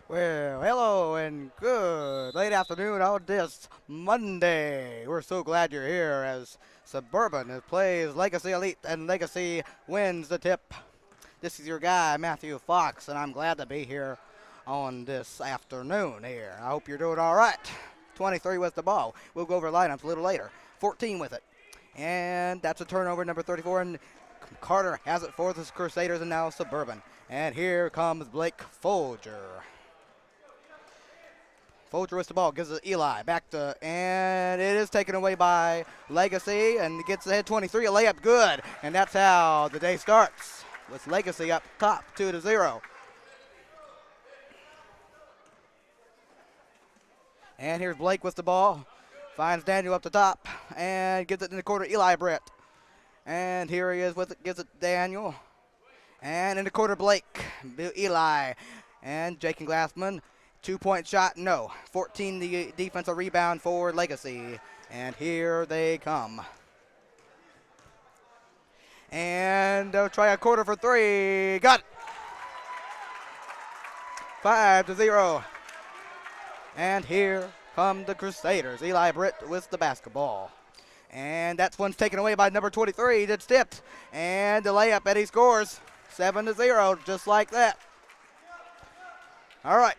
Well, hello and good late afternoon on this Monday. We're so glad you're here as Suburban plays Legacy Elite and Legacy wins the tip. This is your guy, Matthew Fox, and I'm glad to be here on this afternoon here. I hope you're doing all right. 23 with the ball. We'll go over lineups a little later. 14 with it. And that's a turnover, number 34, and Carter has it for the Crusaders and now Suburban. And here comes Blake Folger. Folger with the ball, gives it to Eli, back to, and it is taken away by Legacy, and gets ahead 23, a layup good, and that's how the day starts, with Legacy up top, 2-0. And here's Blake with the ball, finds Daniel up the top, and gives it in the corner, Eli Britt. And here he is with it, gives it to Daniel, and in the corner, Blake, Eli, and Jake and Glassman. 2-point shot, no. 14 the defensive rebound for Legacy. And here they come. And they'll try a quarter for three. Got it. 5-0. And here come the Crusaders. Eli Britt with the basketball. And that one's taken away by number 23. It's tipped. And the layup, and he scores. 7-0, just like that. All right.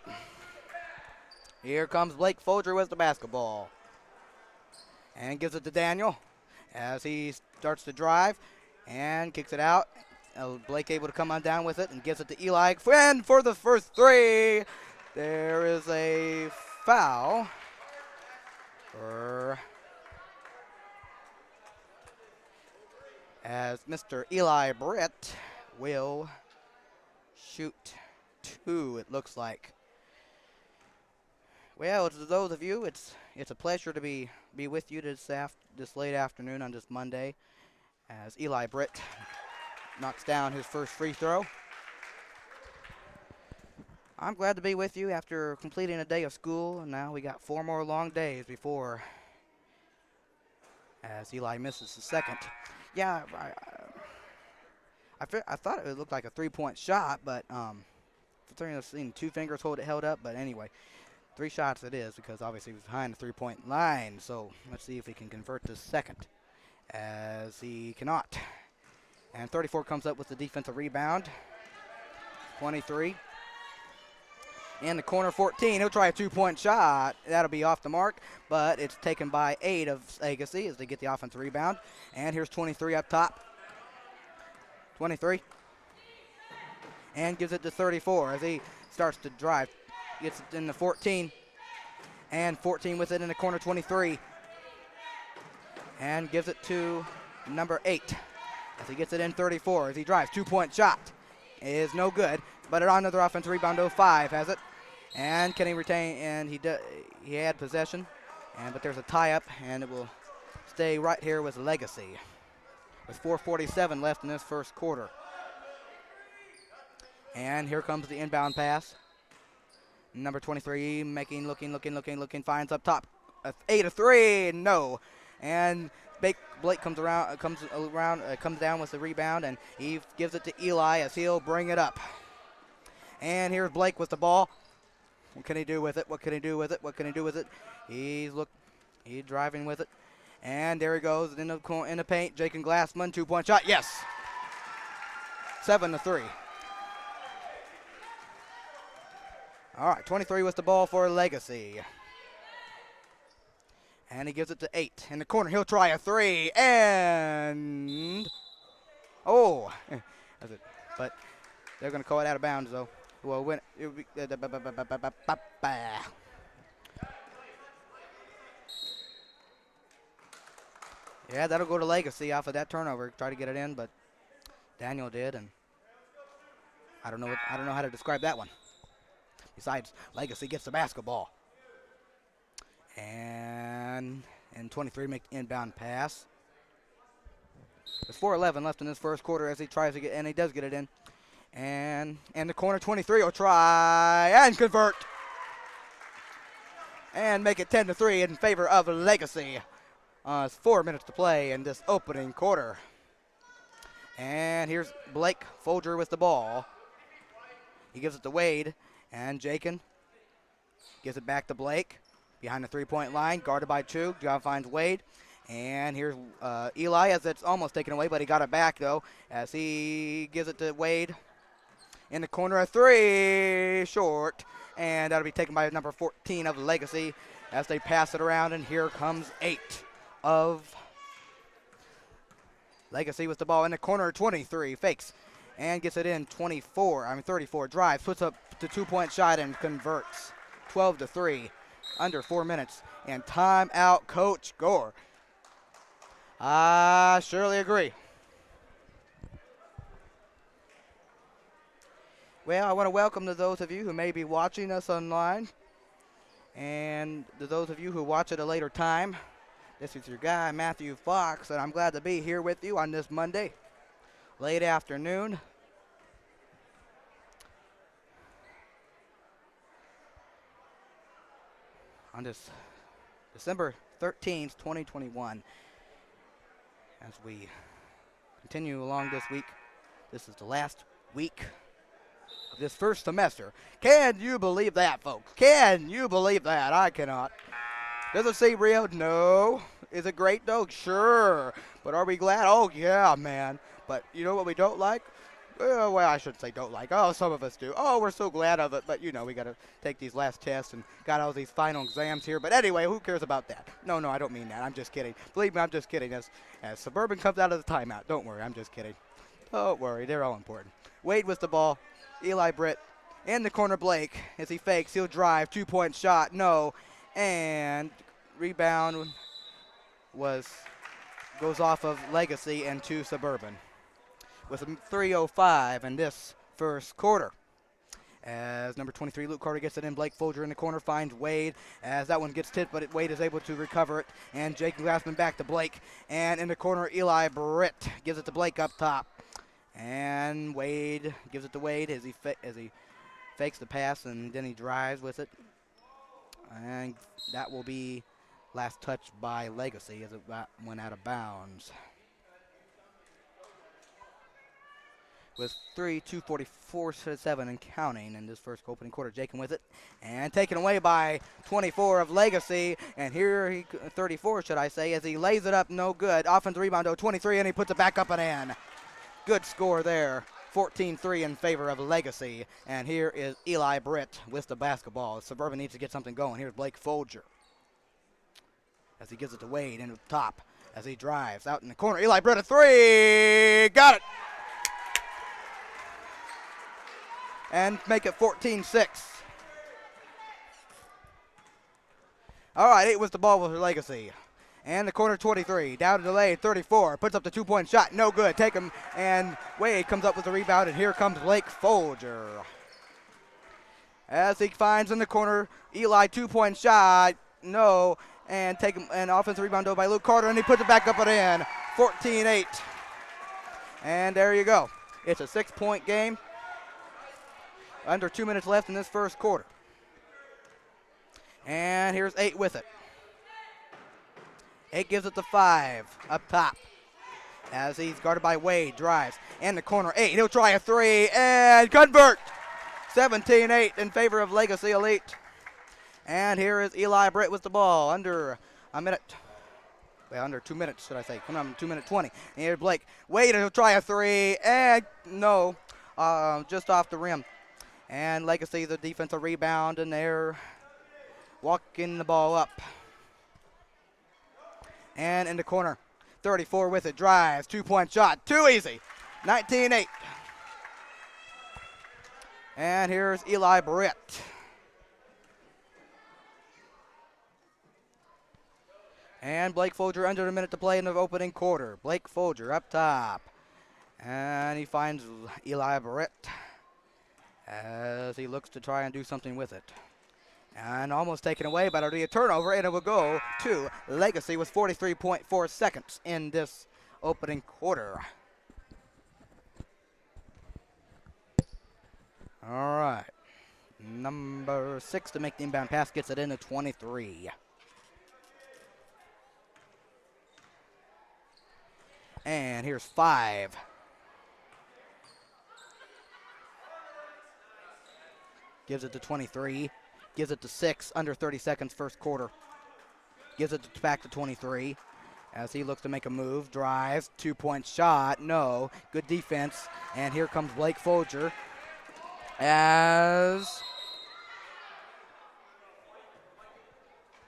Here comes Blake Folger with the basketball. And gives it to Daniel as he starts to drive and kicks it out. Blake able to come on down with it and gives it to Eli. And for the first three, there is a foul as Mr. Eli Britt will shoot two, it looks like. Well, to those of you, it's a pleasure to be with you this late afternoon on this Monday, as Eli Britt knocks down his first free throw. I'm glad to be with you after completing a day of school, and now we got 4 more long days before, as Eli misses the second. Yeah, I thought it looked like a 3-point shot, but I've seen 2 fingers held up, but anyway. 3 shots it is, because obviously he was behind the 3-point line. So let's see if he can convert this second, as he cannot. And 34 comes up with the defensive rebound. 23. In the corner, 14. He'll try a 2-point shot. That'll be off the mark, but it's taken by 8 of Legacy as they get the offensive rebound. And here's 23 up top. 23. And gives it to 34 as he starts to drive. Gets it in the 14, and 14 with it in the corner, 23, and gives it to number 8 as he gets it in 34 as he drives. 2-point shot is no good, but another offensive rebound. 05 has it, and can he retain? And he had possession, but there's a tie-up, and it will stay right here with Legacy with 4:47 left in this first quarter. And here comes the inbound pass. Number 23 looking, finds up top. 8-3, no. And Blake comes down with the rebound, and he gives it to Eli as he'll bring it up. And here's Blake with the ball. What can he do with it? He's driving with it. And there he goes in the paint. Jake and Glassman, 2-point shot. Yes. 7-3. All right, 23 with the ball for Legacy. And he gives it to 8. In the corner, he'll try a 3. And, oh, but they're going to call it out of bounds, though. Well, when it'll be, yeah, that'll go to Legacy off of that turnover. Try to get it in, but Daniel did, and I don't know how to describe that one. Besides, Legacy gets the basketball. And 23 make inbound pass. There's 4:11 left in this first quarter as he tries to get, and he does get it in. And in the corner, 23 will try and convert. And make it 10-3 in favor of Legacy. It's 4 minutes to play in this opening quarter. And here's Blake Folger with the ball. He gives it to Wade. And Jakin Gives it back to Blake. Behind the three-point line, guarded by Chug. John finds Wade. And here's Eli as it's almost taken away, but he got it back, though, as he gives it to Wade. In the corner, a three, short. And that'll be taken by number 14 of Legacy as they pass it around. And here comes 8 of Legacy with the ball in the corner, 23, fakes. And gets it in, 34, drives, puts up the two-point shot and converts. 12-3, under 4 minutes. And timeout, Coach Gore. I surely agree. Well, I want to welcome to those of you who may be watching us online, and to those of you who watch at a later time. This is your guy, Matthew Fox, and I'm glad to be here with you on this Monday, late afternoon. On this December 13th, 2021. As we continue along this week, this is the last week of this first semester. Can you believe that, folks? Can you believe that? I cannot. Does it say real? No. Is it great, though? Sure. But are we glad? Oh, yeah, man. But you know what we don't like? Well, I shouldn't say don't like. Oh, some of us do. Oh, we're so glad of it. But, you know, we got to take these last tests and got all these final exams here. But anyway, who cares about that? No, I don't mean that. I'm just kidding. Believe me, I'm just kidding. As Suburban comes out of the timeout. Don't worry. I'm just kidding. Don't worry. They're all important. Wade with the ball. Eli Britt in the corner. Blake as he fakes. He'll drive. Two-point shot. No. And rebound goes off of Legacy and to Suburban. With 3:05 in this first quarter. As number 23, Luke Carter, gets it in. Blake Folger in the corner finds Wade as that one gets tipped, but Wade is able to recover it. And Jake Glassman back to Blake. And in the corner, Eli Britt gives it to Blake up top. And Wade gives it to Wade as he fakes the pass, and then he drives with it. And that will be last touch by Legacy as it went out of bounds. With 2:44 and counting in this first opening quarter. Jakin with it and taken away by 24 of Legacy. And here 34, should I say, as he lays it up, no good. Offensive rebound, 23, and he puts it back up and in. Good score there. 14-3 in favor of Legacy. And here is Eli Britt with the basketball. Suburban needs to get something going. Here's Blake Folger as he gives it to Wade into the top as he drives out in the corner. Eli Britt, a three. Got it. And make it 14-6. All right, 8 was the ball with Legacy. And the corner 23, down to the lane, 34, puts up the two-point shot, no good. Take him, and Wade comes up with the rebound, and here comes Blake Folger. As he finds in the corner, Eli, two-point shot, no, and take him, an offensive rebound by Luke Carter, and he puts it back up and in, 14-8. And there you go. It's a 6-point game. Under 2 minutes left in this first quarter. And here's 8 with it. 8 gives it to 5 up top. As he's guarded by Wade, drives in the corner. 8, he'll try a three and convert. 17-8 in favor of Legacy Elite. And here is Eli Britt with the ball. Under a minute. Well, under 2 minutes, should I say. Come on, 2:20. And here's Blake. Wade, he'll try a three and no. Just off the rim. And Legacy, the defensive rebound, and they're walking the ball up. And in the corner, 34 with it, drives, two-point shot, too easy, 19-8. And here's Eli Britt. And Blake Folger under a minute to play in the opening quarter. Blake Folger up top. And he finds Eli Britt as he looks to try and do something with it. And almost taken away, but it'll be a turnover, and it will go to Legacy with 43.4 seconds in this opening quarter. All right. Number 6 to make the inbound pass gets it into 23. And here's 5. Gives it to 23. Gives it to 6, under 30 seconds, first quarter. Gives it back to 23 as he looks to make a move. Drives, 2-point shot, no. Good defense, and here comes Blake Folger as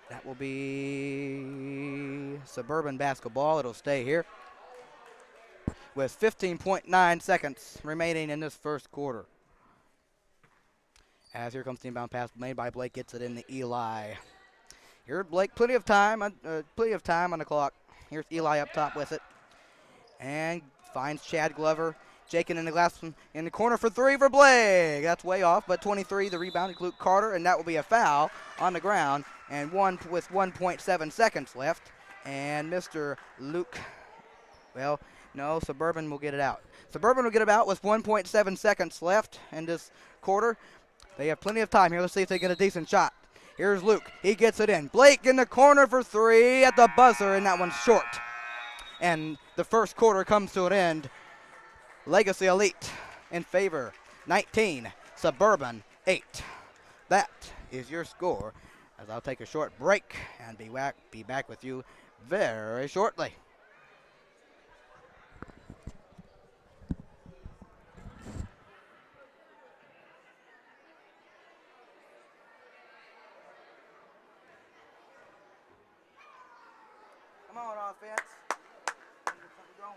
that will be Suburban basketball. It'll stay here with 15.9 seconds remaining in this first quarter. As here comes the inbound pass made by Blake, gets it in to Eli. Here's Blake, plenty of time on the clock. Here's Eli up top with it, and finds Chad Glover. Jakin in the glass in the corner for 3 for Blake. That's way off, but 23, the rebound to Luke Carter, and that will be a foul on the ground. And with 1.7 seconds left, and Mr. Luke, well, no, Suburban will get it out. Suburban will get it out with 1.7 seconds left in this quarter. They have plenty of time here. Let's see if they get a decent shot. Here's Luke. He gets it in. Blake in the corner for 3 at the buzzer, and that one's short. And the first quarter comes to an end. Legacy Elite in favor, 19, Suburban 8. That is your score, as I'll take a short break and be back with you very shortly. Come on, offense. Get something going.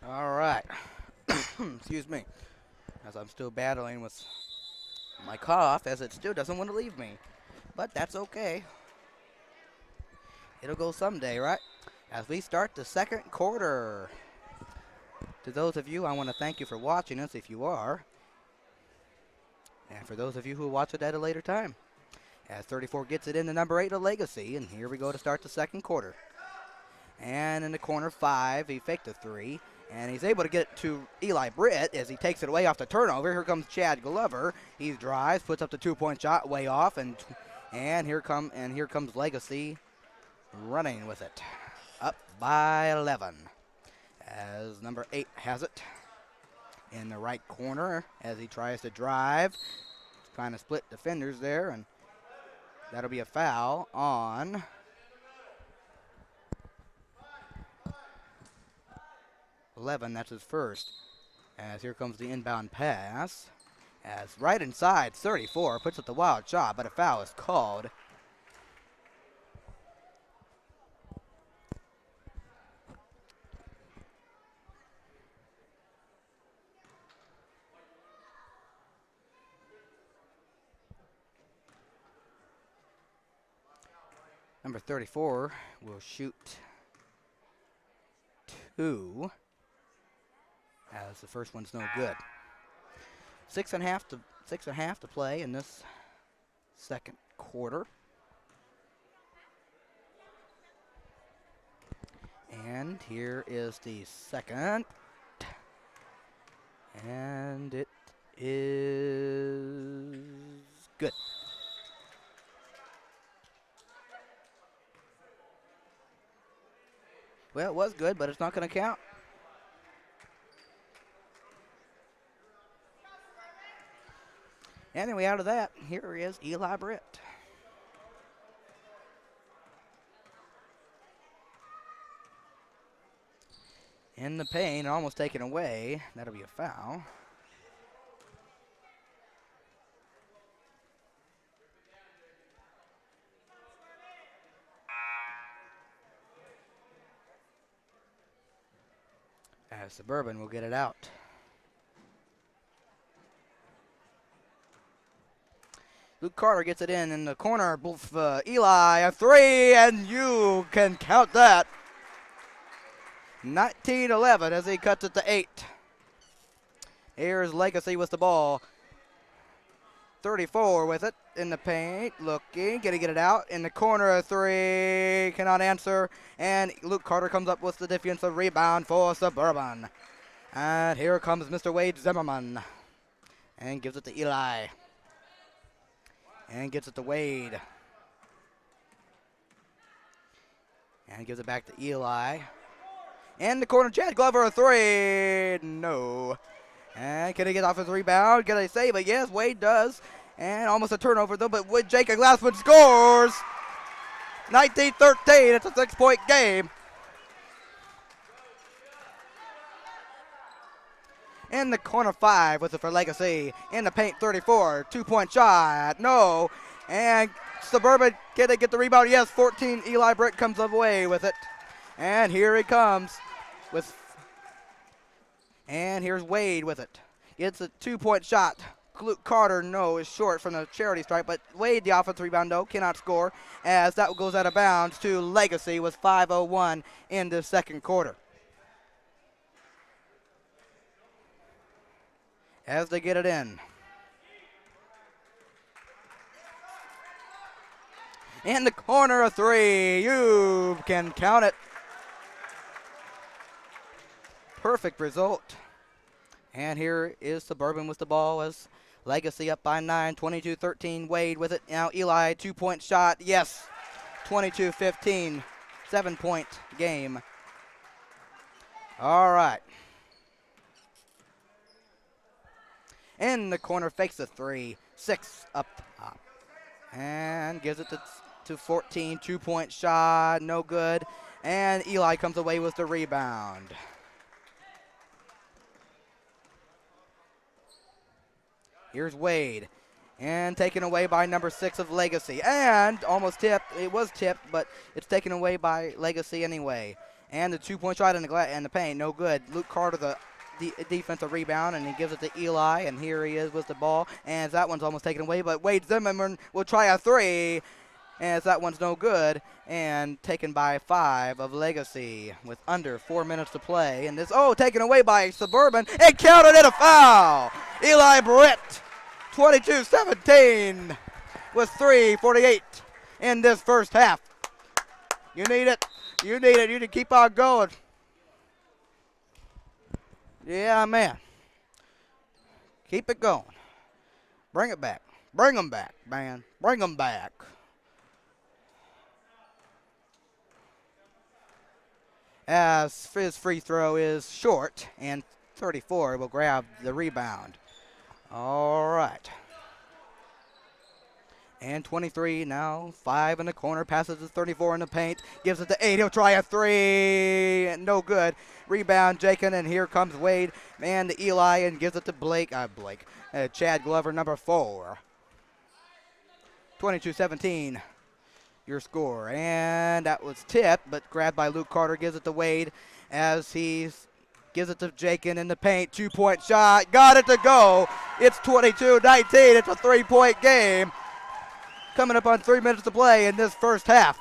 All right. Excuse me, as I'm still battling with my cough, as it still doesn't want to leave me. But that's okay. It'll go someday, right? As we start the second quarter. To those of you, I want to thank you for watching us, if you are. And for those of you who watch it at a later time. As 34 gets it into number 8 to Legacy, and here we go to start the second quarter. And in the corner, 5, he faked a 3. And he's able to get it to Eli Britt as he takes it away off the turnover. Here comes Chad Glover. He drives, puts up the 2-point shot way off, and here comes Legacy running with it, up by 11. As number 8 has it in the right corner as he tries to drive, kind of split defenders there, and that'll be a foul on .11, that's his first. As here comes the inbound pass. As right inside, 34 puts up the wild shot, but a foul is called. Number 34 will shoot 2. As the first one's no good. 6.5 to play in this second quarter. And here is the second. And it is good. Well, it was good, but it's not going to count. Anyway, out of that, here is Eli Britt. In the paint, almost taken away. That'll be a foul. As Suburban will get it out. Luke Carter gets it in the corner. Eli, a three, and you can count that. 19-11 as he cuts it to 8. Here's Legacy with the ball. 34 with it in the paint, looking, gonna get it out in the corner. A three, cannot answer, and Luke Carter comes up with the defensive rebound for Suburban. And here comes Mr. Wade Zimmerman, and gives it to Eli, and gives it to Wade, and gives it back to Eli. In the corner, Chad Glover, a three, no. And can he get off his rebound? Can they save it? Yes, Wade does. And almost a turnover, though, but Jacob Glassman scores. 19-13, it's a 6-point game. In the corner, 5 with it for Legacy. In the paint, 34, 2-point shot, no. And Suburban, can they get the rebound? Yes, 14, Eli Britt comes away with it. And here he comes with, and here's Wade with it. It's a 2-point shot. Luke Carter, no, is short from the charity stripe, but Wade, the offensive rebound, though, cannot score as that goes out of bounds to Legacy with 5:01 in the second quarter. As they get it in. In the corner, a three. You can count it. Perfect result. And here is Suburban with the ball as Legacy up by 9, 22-13. Wade with it. Now Eli, 2-point shot. Yes, 22-15. 7-point game. All right. In the corner, fakes a three. 6 up top. And gives it to 14. 2-point shot. No good. And Eli comes away with the rebound. Here's Wade, and taken away by number 6 of Legacy, and almost tipped. It was tipped, but it's taken away by Legacy anyway. And the 2-point shot in the paint, no good. Luke Carter, the defensive rebound, and he gives it to Eli, and here he is with the ball, and that one's almost taken away, but Wade Zimmerman will try a three, and that one's no good, and taken by 5 of Legacy with under 4 minutes to play. And this, taken away by Suburban, and counted it a foul. Eli Britt, 22-17 with 3:48 in this first half. You need it. You need it. You need to keep on going. Yeah, man. Keep it going. Bring it back. Bring them back, man. Bring them back. As his free throw is short, and 34 will grab the rebound. All right. And 23 now, 5 in the corner, passes to 34 in the paint, gives it to 8, he'll try a three, no good. Rebound, Jakin, and here comes Wade, man, to Eli, and gives it to Chad Glover, number 4. 22-17, your score. And that was tipped, but grabbed by Luke Carter, gives it to Wade, as he's gives it to Jakin in the paint. 2-point shot. Got it to go. It's 22-19. It's a 3-point game. Coming up on 3 minutes to play in this first half.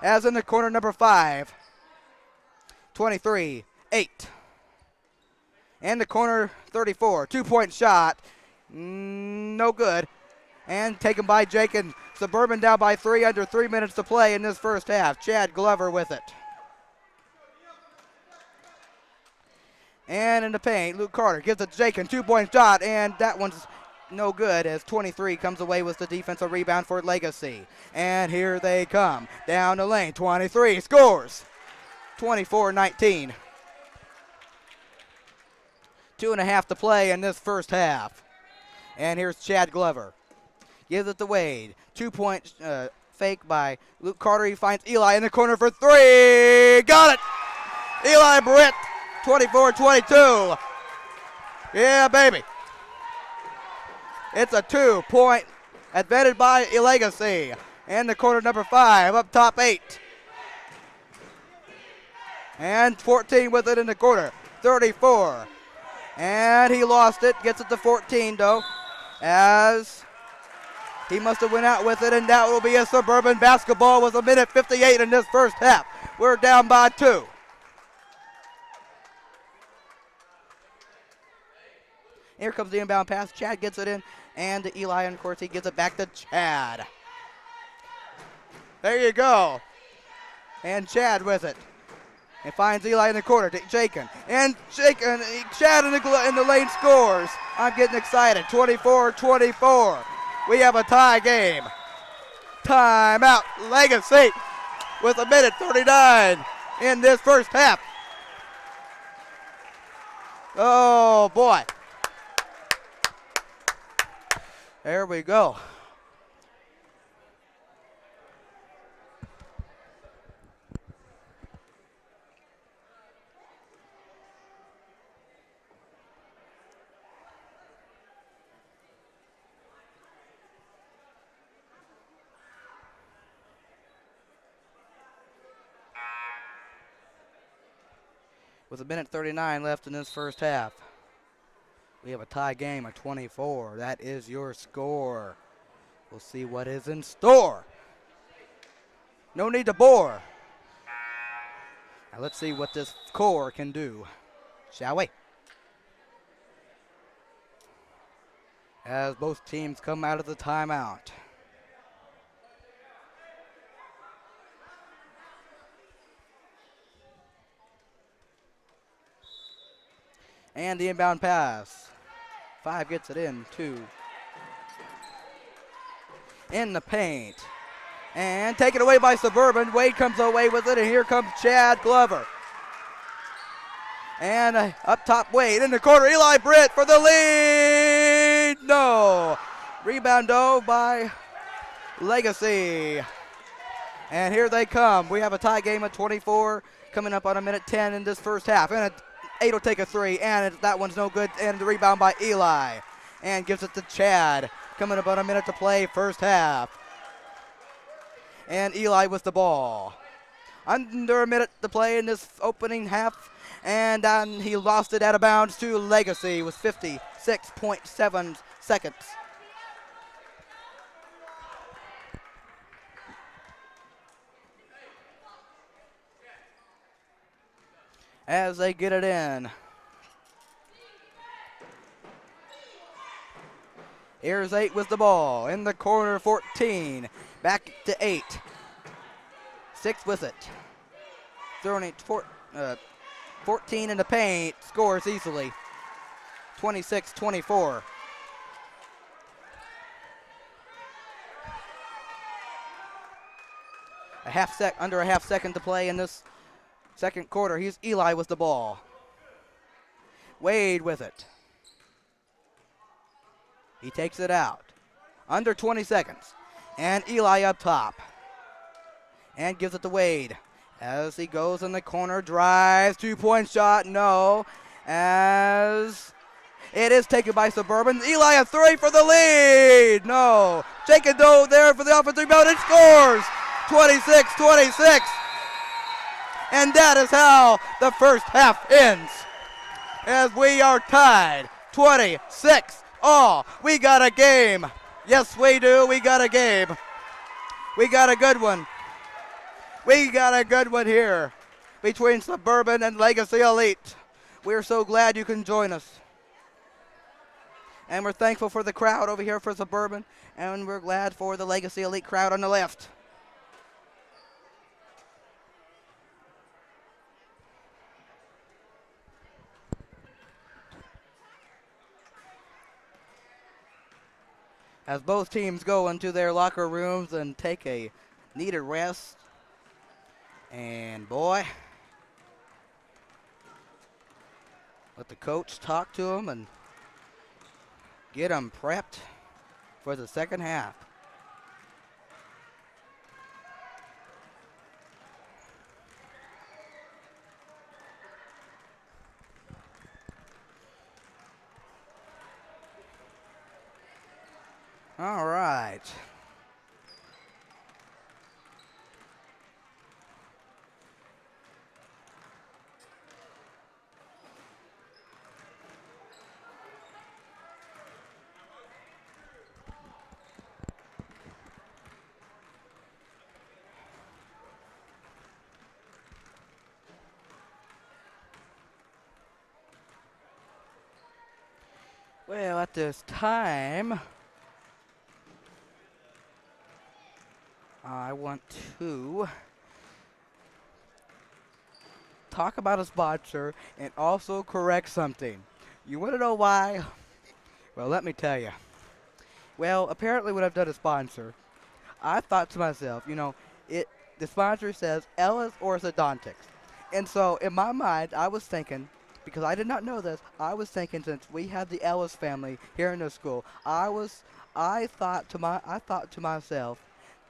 As in the corner, number 5. 23-8. And the corner, 34. 2-point shot. No good. And taken by Jakin. Suburban down by 3 under 3 minutes to play in this first half. Chad Glover with it. And in the paint, Luke Carter gives it to Jakin, 2-point shot, and that one's no good as 23 comes away with the defensive rebound for Legacy. And here they come, down the lane, 23 scores, 24-19. 2.5 to play in this first half. And here's Chad Glover. Gives it to Wade, 2-point fake by Luke Carter. He finds Eli in the corner for 3, got it! Eli Britt. 24-22. Yeah, baby. It's a 2-point advantage by Legacy. And the corner, number 5, up top 8. And 14 with it in the corner, 34. And he lost it, gets it to 14, though, as He must have went out with it, and that will be a Suburban basketball with 1:58 in this first half. We're down by 2. Here comes the inbound pass. Chad gets it in, and Eli, and of course, he gives it back to Chad. There you go. And Chad with it. And finds Eli in the corner. Jakin. And Jakin. Chad in the lane scores. I'm getting excited. 24-24. We have a tie game. Timeout. Legacy with 1:39 in this first half. Oh, boy. There we go. With 1:39 left in this first half, we have a tie game of 24. That is your score. We'll see what is in store. No need to bore. Now let's see what this core can do, shall we? As both teams come out of the timeout. And the inbound pass. 5 gets it in, 2. In the paint. And taken away by Suburban. Wade comes away with it, and here comes Chad Glover. And up top, Wade in the corner. Eli Britt for the lead. No. Rebound by Legacy. And here they come. We have a tie game of 24 coming up on 1:10 in this first half. And 8 will take a 3, and that one's no good. And the rebound by Eli. And gives it to Chad. Coming up on a minute to play, first half. And Eli with the ball. Under a minute to play in this opening half. And he lost it out of bounds to Legacy with 56.7 seconds. As they get it in. Here's 8 with the ball. In the corner, 14. Back to 8. 6 with it. Throwing it 14 in the paint. Scores easily. 26-24. Under a half second to play in this second quarter. Here's Eli with the ball. Wade with it. He takes it out. Under 20 seconds. And Eli up top. And gives it to Wade. As he goes in the corner, drives, 2-point shot, no. As it is taken by Suburban. Eli a 3 for the lead. No. Jacob Doe there for the offensive rebound and scores. 26-26. And that is how the first half ends. As we are tied 26 all. We got a game. Yes, we do. We got a game. We got a good one. We got a good one here between Suburban and Legacy Elite. We're so glad you can join us. And we're thankful for the crowd over here for Suburban. And we're glad for the Legacy Elite crowd on the left. As both teams go into their locker rooms and take a needed rest. And boy, let the coach talk to them and get them prepped for the second half. All right. Well, at this time, I want to talk about a sponsor and also correct something. You want to know why? Well, let me tell you. Well, apparently when I've done a sponsor, I thought to myself, it the sponsor says Ellis Orthodontics. And so in my mind, I was thinking, because I did not know this, I was thinking since we had the Ellis family here in the school, I thought to myself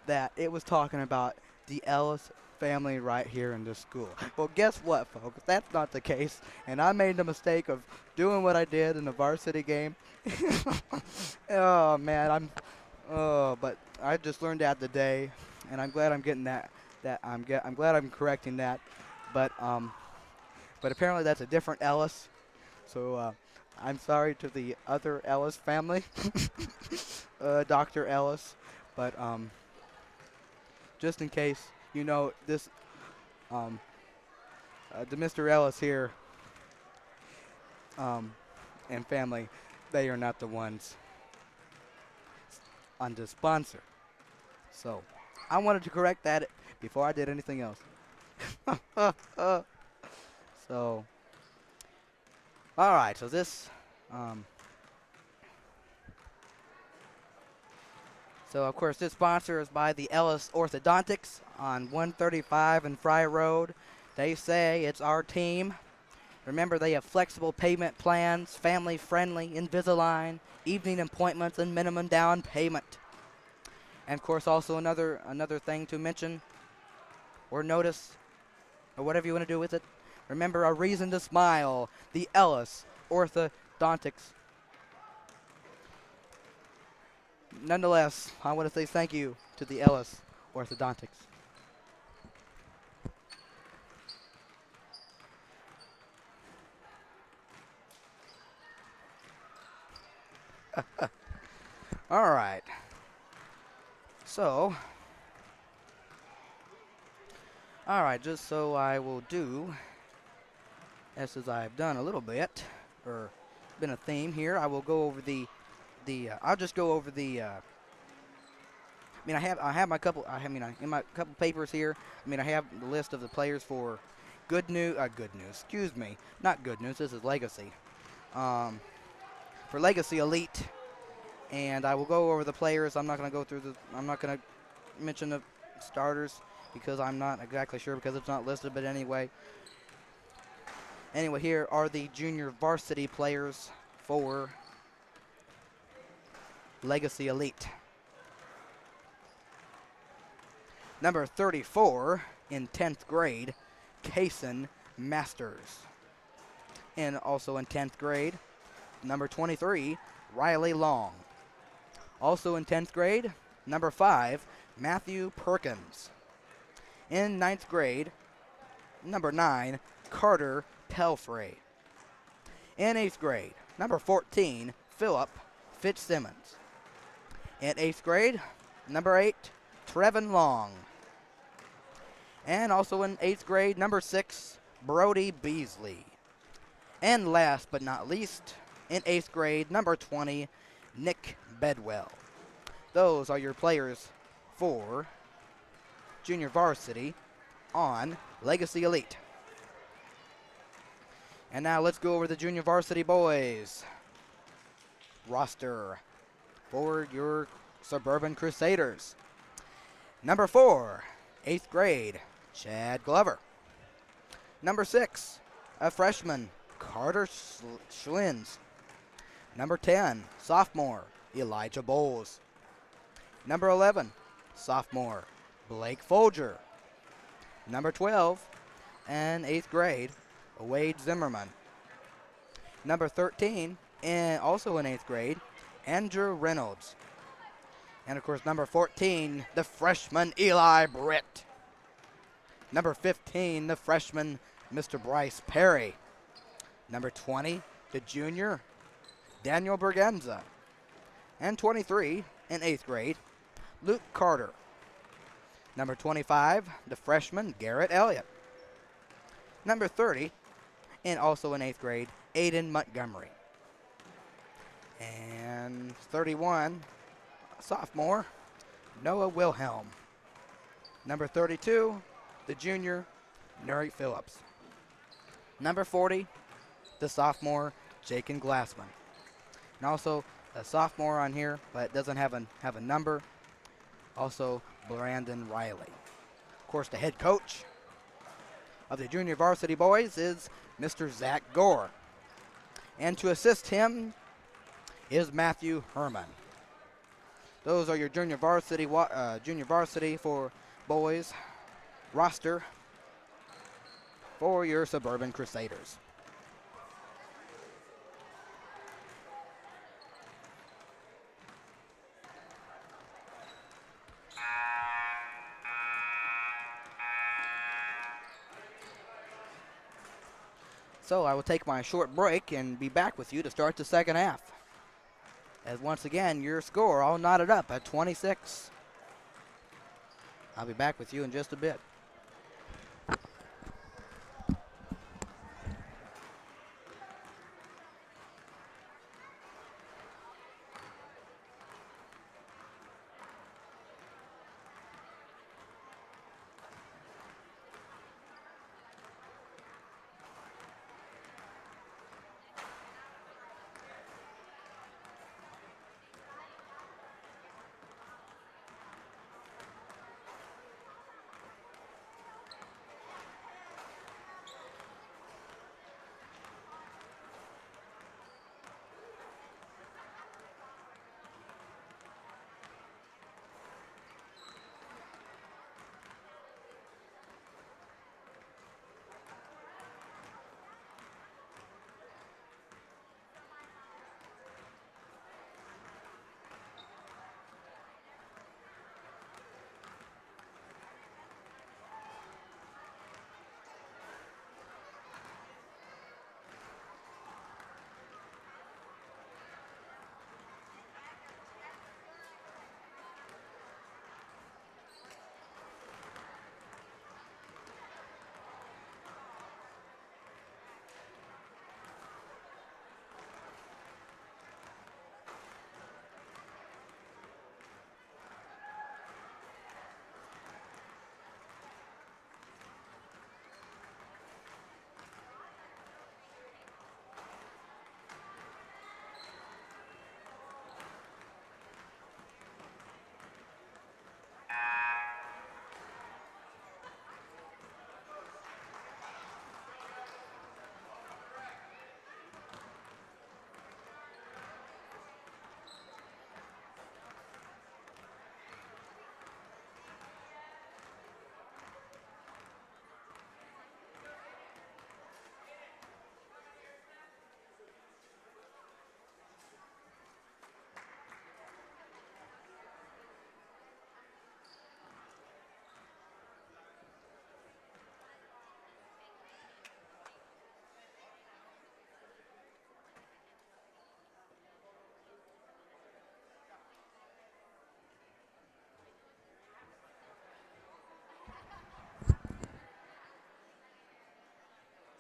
that it was talking about the Ellis family right here in this school. Well, guess what, folks? That's not the case, and I made the mistake of doing what I did in the varsity game. Oh man, but I just learned that today, and I'm glad I'm getting that. I'm glad I'm correcting that, but but apparently that's a different Ellis. So I'm sorry to the other Ellis family, Dr. Ellis, but just in case this, um, the Mr. Ellis here and family, they are not the ones on the sponsor. So I wanted to correct that before I did anything else. So, all right. So this, so of course this sponsor is by the Ellis Orthodontics on 135 and Fry Road. They say it's our team. Remember, they have flexible payment plans, family friendly, Invisalign, evening appointments, and minimum down payment. And of course, also another thing to mention or notice, or whatever you want to do with it. Remember, a reason to smile. The Ellis Orthodontics. Nonetheless, I want to say thank you to the Ellis Orthodontics. All right. So, all right, just so I will do, as I've done a little bit, or been a theme here, I will go over I'll just go over I have my couple, in my couple papers here, I have the list of the players for good news, excuse me, not good news, this is Legacy. For Legacy Elite, and I will go over the players. I'm not going to mention the starters because I'm not exactly sure because it's not listed, but anyway. Anyway, here are the junior varsity players for Legacy Elite. Number 34 in 10th grade, Kason Masters. And also in 10th grade, number 23, Riley Long. Also in 10th grade, number 5, Matthew Perkins. In 9th grade, number 9, Carter Pelfrey. In 8th grade, number 14, Philip Fitzsimmons. In 8th grade, number 8, Trevin Long. And also in 8th grade, number 6, Brody Beasley. And last but not least, in 8th grade, number 20, Nick Bedwell. Those are your players for junior varsity on Legacy Elite. And now let's go over the junior varsity boys roster for your Suburban Crusaders. Number 4, 8th grade, Chad Glover. Number 6, a freshman, Carter Schlins. Number 10, sophomore, Elijah Bowles. Number 11, sophomore, Blake Folger. Number 12, and 8th grade, Wade Zimmerman. Number 13, and also in 8th grade, Andrew Reynolds. And of course, number 14, the freshman, Eli Britt. Number 15, the freshman, Mr. Bryce Perry. Number 20, the junior, Daniel Bergenza. And 23, in 8th grade, Luke Carter. Number 25, the freshman, Garrett Elliott. Number 30, and also in 8th grade, Aiden Montgomery. And 31, sophomore, Noah Wilhelm. Number 32, the junior, Nuri Phillips. Number 40, the sophomore, Jaken Glassman. And also a sophomore on here, but it doesn't have a number. Also, Brandon Riley. Of course, the head coach of the junior varsity boys is Mr. Zach Gore. And to assist him is Matthew Herman. Those are your junior varsity for boys roster for your Suburban Crusaders. So I will take my short break and be back with you to start the second half. As once again, your score all knotted up at 26. I'll be back with you in just a bit.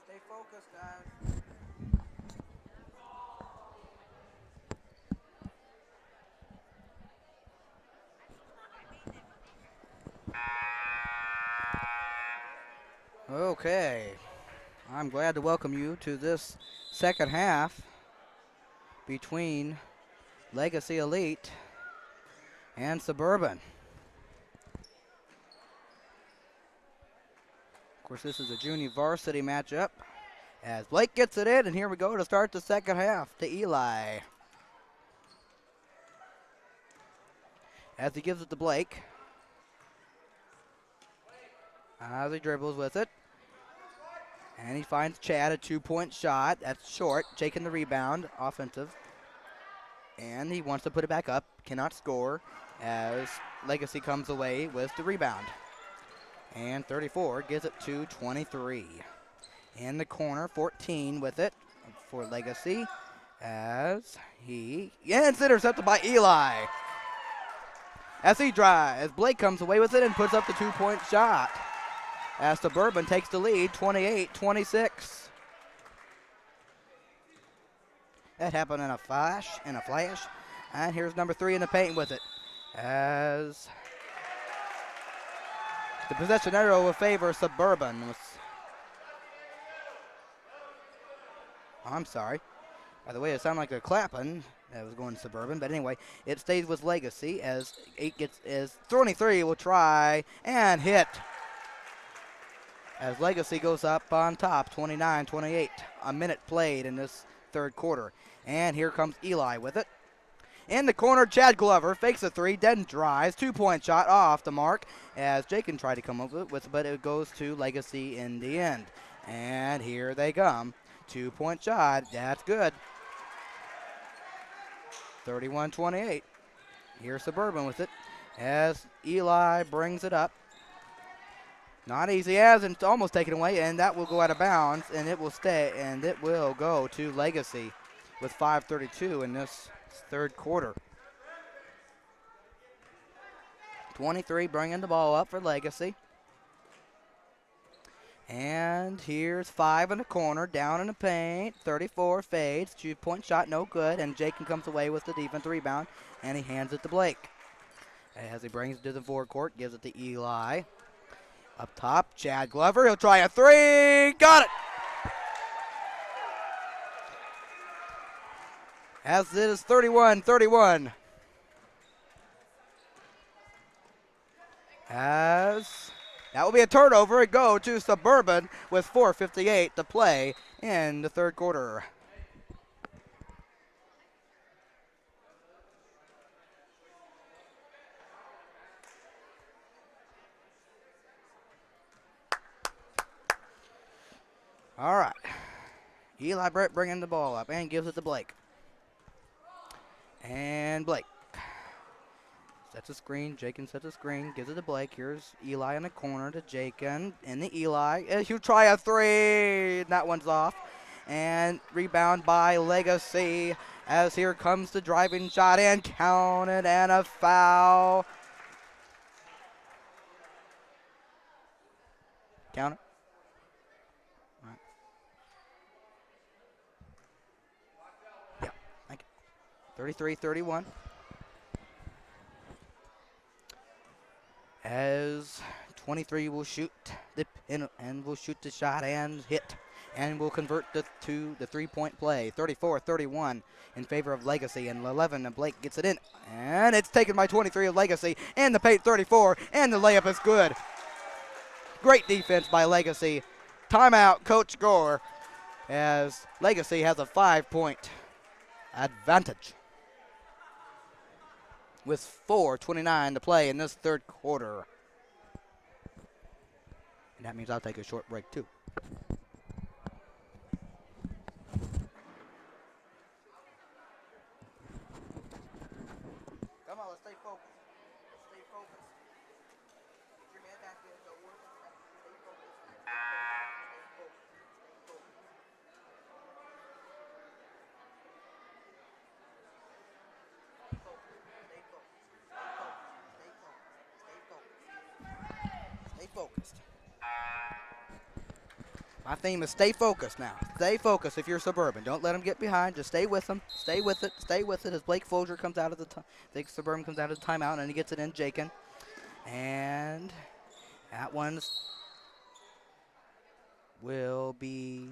Stay focused, guys. Okay, I'm glad to welcome you to this second half between Legacy Elite and Suburban. Of course, this is a junior varsity matchup as Blake gets it in, and here we go to start the second half to Eli. As he gives it to Blake. As he dribbles with it. And he finds Chad, a two-point shot. That's short. Taking the rebound, offensive. And he wants to put it back up. Cannot score as Legacy comes away with the rebound. And 34 gives it to 23. In the corner, 14 with it for Legacy. As it's intercepted by Eli. As Blake comes away with it and puts up the two-point shot. As Suburban takes the lead, 28-26. That happened in a flash, And here's number 3 in the paint with it. As the possession arrow will favor Suburban. I'm sorry. By the way, it sounded like they're clapping. That was going to Suburban, but anyway, it stays with Legacy as 23 will try and hit. As Legacy goes up on top, 29-28. A minute played in this third quarter. And here comes Eli with it. In the corner, Chad Glover fakes a 3, then drives. 2-point shot off the mark as Jakin tried to come up with it, but it goes to Legacy in the end. And here they come. 2-point shot. That's good. 31-28. Here's Suburban with it as Eli brings it up. Not easy as it's almost taken away, and that will go out of bounds, and it will stay, and it will go to Legacy with 5:32 in this third quarter. 23 bringing the ball up for Legacy. And here's 5 in the corner, down in the paint. 34 fades, 2-point shot, no good. And Jakin comes away with the defensive rebound, and he hands it to Blake. As he brings it to the forecourt, gives it to Eli. Up top, Chad Glover, he'll try a 3, got it! As it is 31-31. As that will be a turnover. It go to Suburban with 4:58 to play in the third quarter. All right. Eli Brett bringing the ball up and gives it to Blake. And Blake sets a screen. Jakin sets a screen. Gives it to Blake. Here's Eli in the corner to Jakin. In the Eli. He'll try a 3. That one's off. And rebound by Legacy. As here comes the driving shot and counted and a foul. Count it. All right. Yeah, thank you. 33-31. As 23 will shoot the pin and will shoot the shot and hit and will convert to the 3-point play. 34-31 in favor of Legacy, and 11 and Blake gets it in, and it's taken by 23 of Legacy and the paint 34, and the layup is good. Great defense by Legacy. Timeout, Coach Gore, as Legacy has a 5-point advantage with 4:29 to play in this third quarter. And that means I'll take a short break too. Come on, let's stay focused. Let's stay focused. Get your man back there. Don't worry. Stay focused. Stay focused. Stay focused. Stay focused. My theme is stay focused now. Stay focused if you're Suburban. Don't let them get behind. Just stay with them. Stay with it. Stay with it as Blake Folger comes out of the Suburban comes out of the timeout, and he gets it in Jakin. And that one's will be.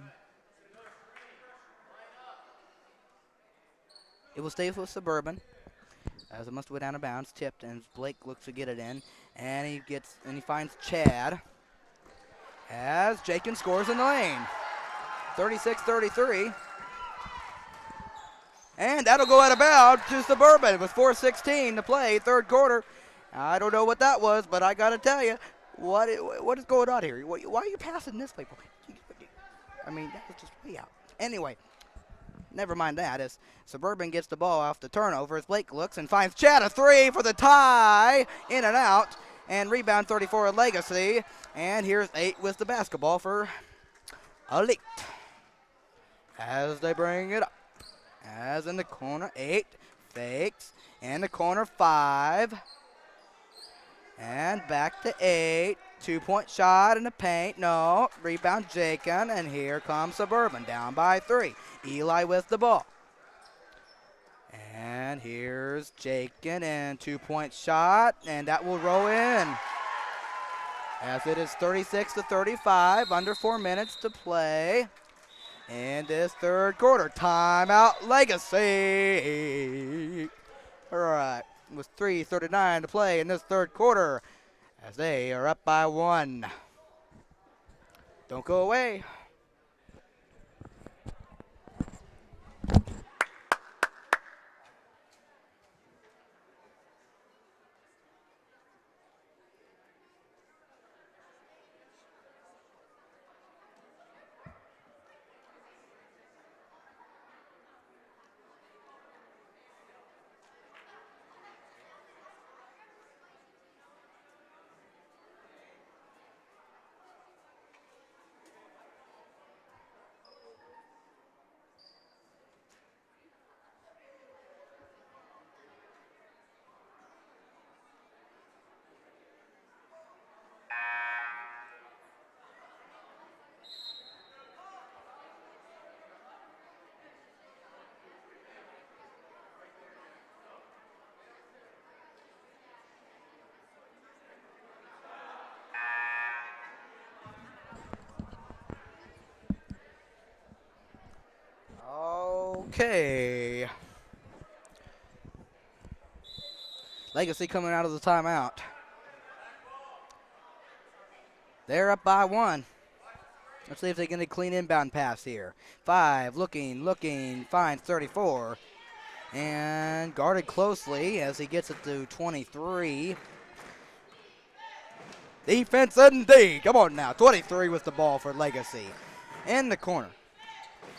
It will stay with Suburban. As it must go down of bounds, tipped, and Blake looks to get it in, and he finds Chad. As Jakin scores in the lane, 36-33, and that'll go out of bounds to Suburban with 4:16 to play, third quarter. I don't know what that was, but I gotta tell you, what is going on here? Why are you passing this way? I mean, that was just way out. Anyway. Never mind that, as Suburban gets the ball off the turnover as Blake looks and finds Chad a 3 for the tie, in and out, and rebound 34 of Legacy. And here's 8 with the basketball for Elite. As they bring it up, as in the corner, 8, fakes, in the corner, 5, and back to 8. 2-point shot in the paint, no, rebound Jakin, and here comes Suburban, down by 3. Eli with the ball. And here's Jakin, and 2-point shot, and that will roll in. As it is 36-35, under 4 minutes to play in this third quarter. Timeout, Legacy. All right, with 3:39 to play in this third quarter, as they are up by 1. Don't go away. Okay. Legacy coming out of the timeout. They're up by 1. Let's see if they get a clean inbound pass here. 5, looking, finds 34. And guarded closely as he gets it to 23. Defense indeed. Come on now. 23 with the ball for Legacy. In the corner.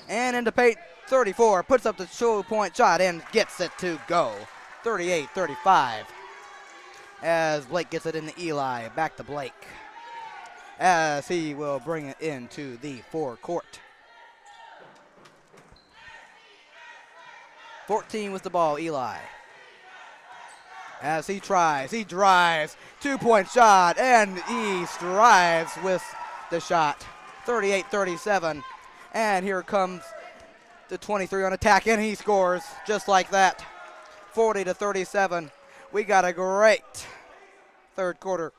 And into paint, 34. Puts up the 2-point shot and gets it to go. 38-35. As Blake gets it into Eli. Back to Blake. As he will bring it into the forecourt. 14 with the ball, Eli. As he tries, he drives, 2-point shot, and he strives with the shot. 38-37, and here comes the 23 on attack, and he scores just like that. 40-37. We got a great third quarter.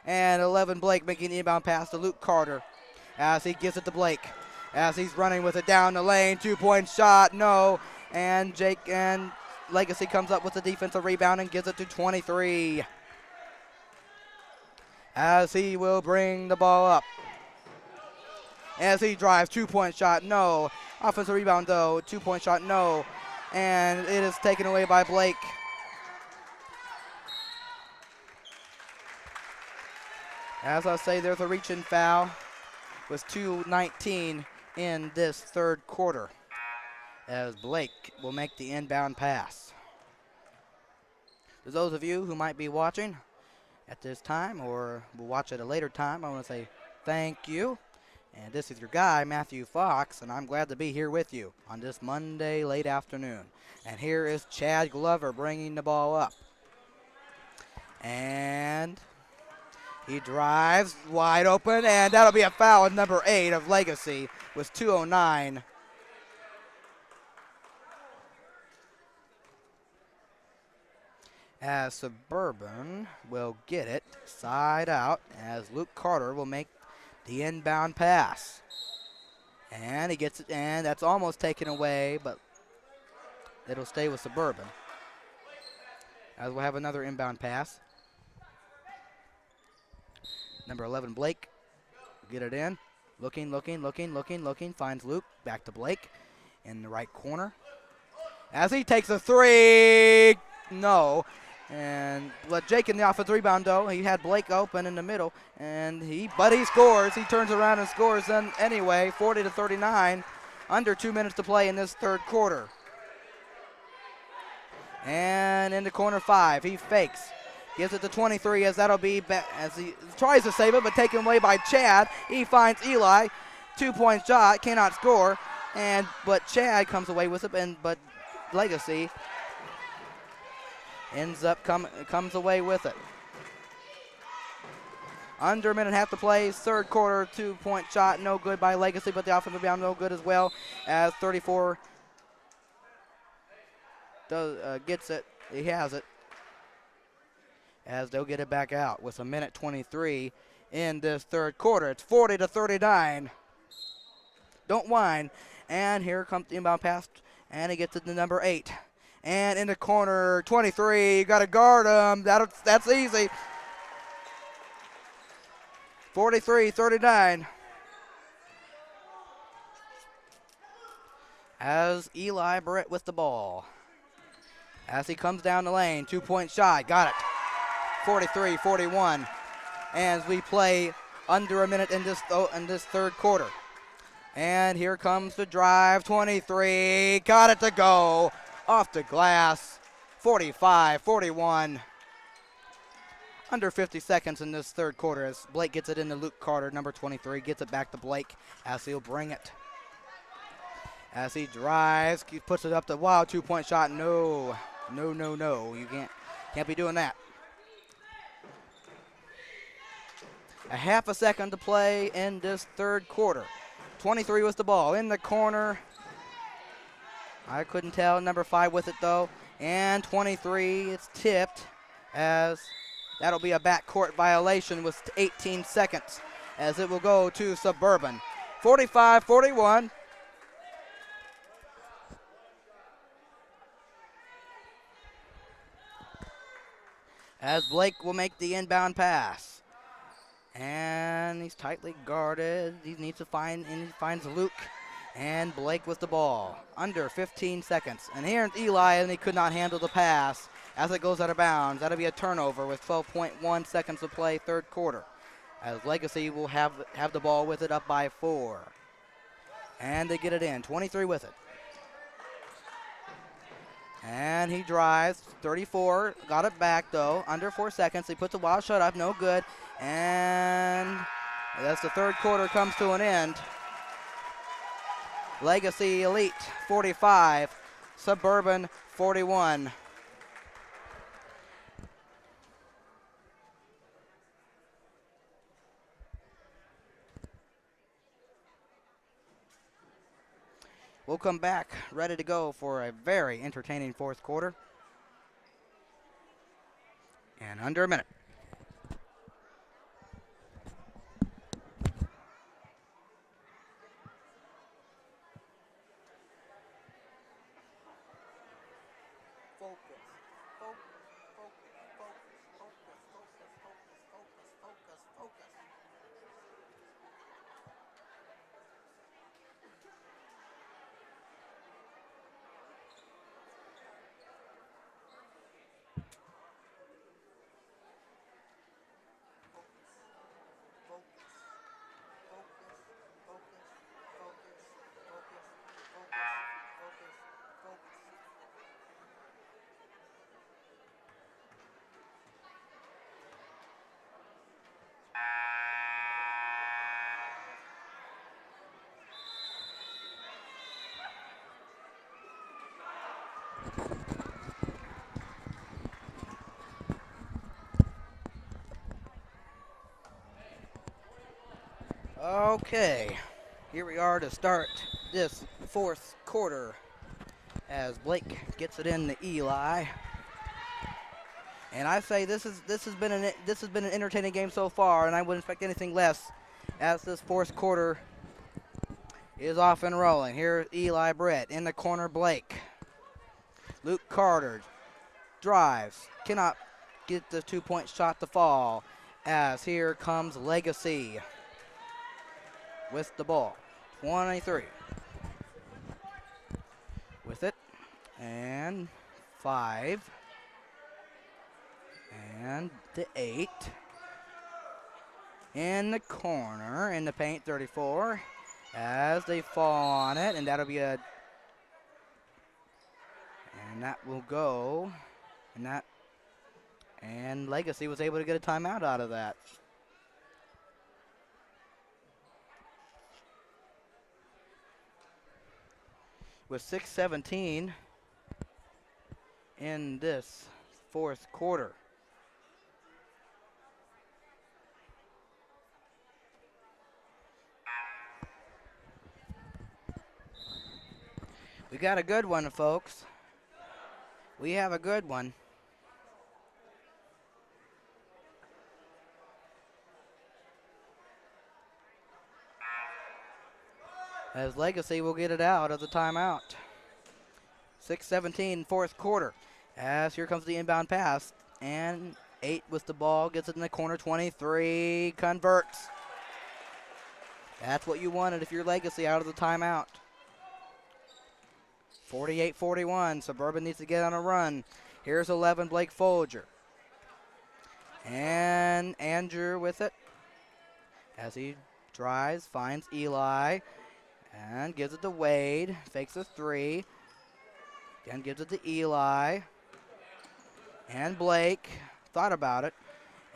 And 11 Blake making the inbound pass to Luke Carter as he gives it to Blake. As he's running with it down the lane, 2-point shot, no. And Jake and Legacy comes up with the defensive rebound and gives it to 23. As he will bring the ball up. As he drives, 2-point shot, no. Offensive rebound though, 2-point shot, no. And it is taken away by Blake. As I say, there's a reach-in foul with 2:19 in this third quarter as Blake will make the inbound pass. To those of you who might be watching at this time or will watch at a later time, I want to say thank you. And this is your guy, Matthew Fox, and I'm glad to be here with you on this Monday late afternoon. And here is Chad Glover bringing the ball up. And he drives wide open, and that'll be a foul with number 8 of Legacy with 2:09. As Suburban will get it side out as Luke Carter will make the inbound pass. And he gets it, and that's almost taken away, but it'll stay with Suburban. As we'll have another inbound pass. Number 11, Blake, get it in. Looking, finds Luke. Back to Blake in the right corner. As he takes a 3, no. But Jake in the offensive rebound, though. He had Blake open in the middle, but he scores. He turns around and scores then anyway, 40-39, under 2 minutes to play in this third quarter. And in the corner 5, he fakes. Gives it to 23 as that'll be, as he tries to save it, but taken away by Chad. He finds Eli. 2-point shot, cannot score. But Chad comes away with it, but Legacy ends up comes away with it. Under a minute and a half to play. Third quarter, 2-point shot, no good by Legacy, but the offensive rebound no good as well as 34. gets it. He has it. As they'll get it back out with a minute 23 in this third quarter. It's 40-39. Don't whine. And here comes the inbound pass, and he gets it to number 8. And in the corner, 23. You got to guard him. That's easy. 43-39. As Eli Brett with the ball. As he comes down the lane, 2-point shot. Got it. 43-41. As we play under a minute in this third quarter. And here comes the drive, 23, got it to go, off the glass, 45-41. Under 50 seconds in this third quarter as Blake gets it into Luke Carter, number 23, gets it back to Blake as he'll bring it. As he drives, he puts it up to, wow, 2-point shot, no, you can't be doing that. A half a second to play in this third quarter. 23 with the ball in the corner. I couldn't tell. Number 5 with it, though. And 23, it's tipped as that'll be a backcourt violation with 18 seconds as it will go to Suburban. 45-41. As Blake will make the inbound pass. And he's tightly guarded. He needs to find, and he finds Luke and Blake with the ball. Under 15 seconds. And here's Eli, and he could not handle the pass as it goes out of bounds. That'll be a turnover with 12.1 seconds to play, third quarter. As Legacy will have the ball with it, up by 4. And they get it in. 23 with it. And he drives, 34, got it back though, under 4 seconds. He puts a wild shot up, no good. And as the third quarter comes to an end, Legacy Elite 45, Suburban 41. We'll come back ready to go for a very entertaining fourth quarter. And under a minute. Okay, here we are to start this fourth quarter as Blake gets it in to Eli. And I say this has been an entertaining game so far, and I wouldn't expect anything less as this fourth quarter is off and rolling. Here's Eli Brett in the corner, Blake. Luke Carter drives, cannot get the 2-point shot to fall as here comes Legacy with the ball. 23 with it, and 5, and the 8 in the corner in the paint. 34 as they fall on it, and that'll be a, and that will go, and Legacy was able to get a timeout out of that. With 6:17 in this fourth quarter. We got a good one, folks. We have a good one. As Legacy will get it out of the timeout. 6:17 fourth quarter. As here comes the inbound pass. And 8 with the ball. Gets it in the corner. 23. Converts. That's what you wanted if you're Legacy out of the timeout. 48-41. Suburban needs to get on a run. Here's 11, Blake Folger. And Andrew with it. As he drives, finds Eli. And gives it to Wade. Fakes a 3. Again, gives it to Eli. And Blake. Thought about it.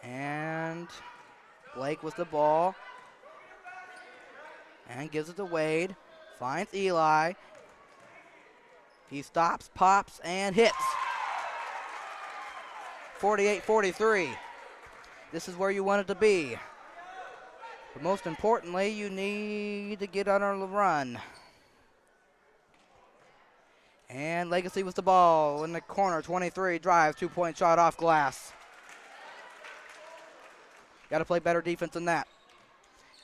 And Blake with the ball. And gives it to Wade. Finds Eli. He stops, pops, and hits. 48-43. This is where you want it to be. But most importantly, you need to get on a run. And Legacy with the ball in the corner. 23 drives, 2-point shot off glass. Got to play better defense than that.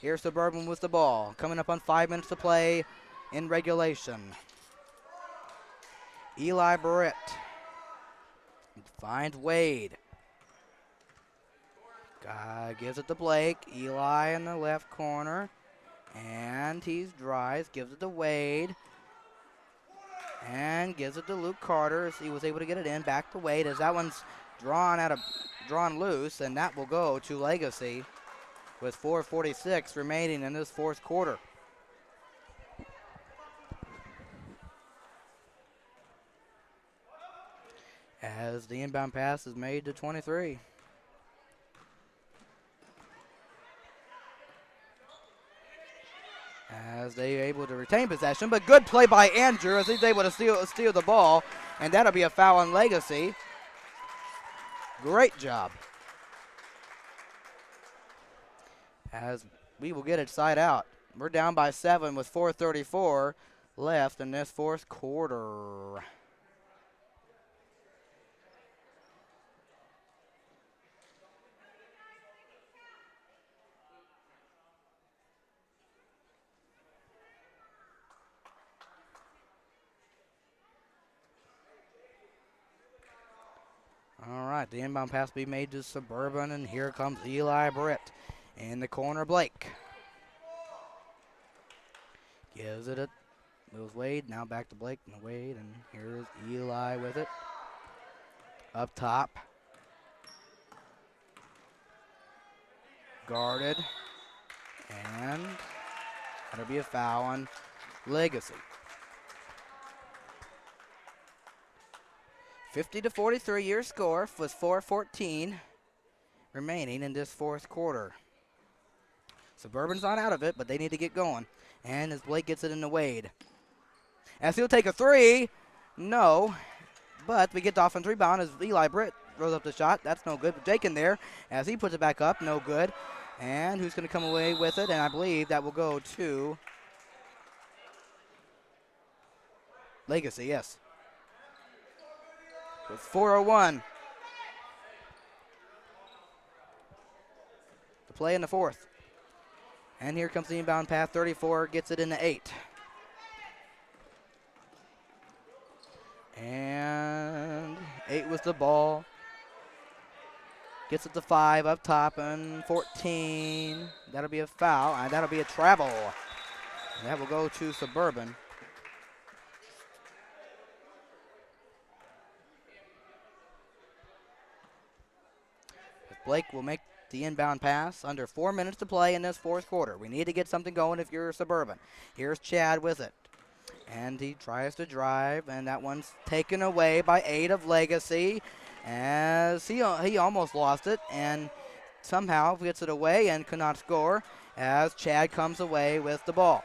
Here's Suburban with the ball. Coming up on 5 minutes to play in regulation. Eli Barrett finds Wade. Gives it to Blake. Eli in the left corner. And he drives, gives it to Wade. And gives it to Luke Carter as he was able to get it in. Back to Wade as that one's drawn loose, and that will go to Legacy with 4:46 remaining in this fourth quarter. As the inbound pass is made to 23. As they're able to retain possession, but good play by Andrew as he's able to steal the ball, and that'll be a foul on Legacy. Great job. As we will get it side out. We're down by 7 with 4:34 left in this fourth quarter. All right, the inbound pass will be made to Suburban, and here comes Eli Britt. In the corner, Blake. Gives it, moves Wade, now back to Blake and Wade, and here's Eli with it. Up top. Guarded. And that'll be a foul on Legacy. 50-43 your score with 4:14 remaining in this fourth quarter. Suburban's not out of it, but they need to get going. And as Blake gets it into Wade. As he'll take a 3, no. But we get the offensive rebound as Eli Britt throws up the shot. That's no good. But Jake in there as he puts it back up, no good. And who's going to come away with it? And I believe that will go to Legacy, yes. With 4:01 to play in the fourth. And here comes the inbound pass. 34 gets it into 8. And 8 with the ball. Gets it to 5 up top, and 14. That'll be a foul, and that'll be a travel. And that will go to Suburban. Blake will make the inbound pass. Under 4 minutes to play in this fourth quarter. We need to get something going if you're Suburban. Here's Chad with it. And he tries to drive, and that one's taken away by 8 of Legacy. As he almost lost it, and somehow gets it away and cannot score as Chad comes away with the ball.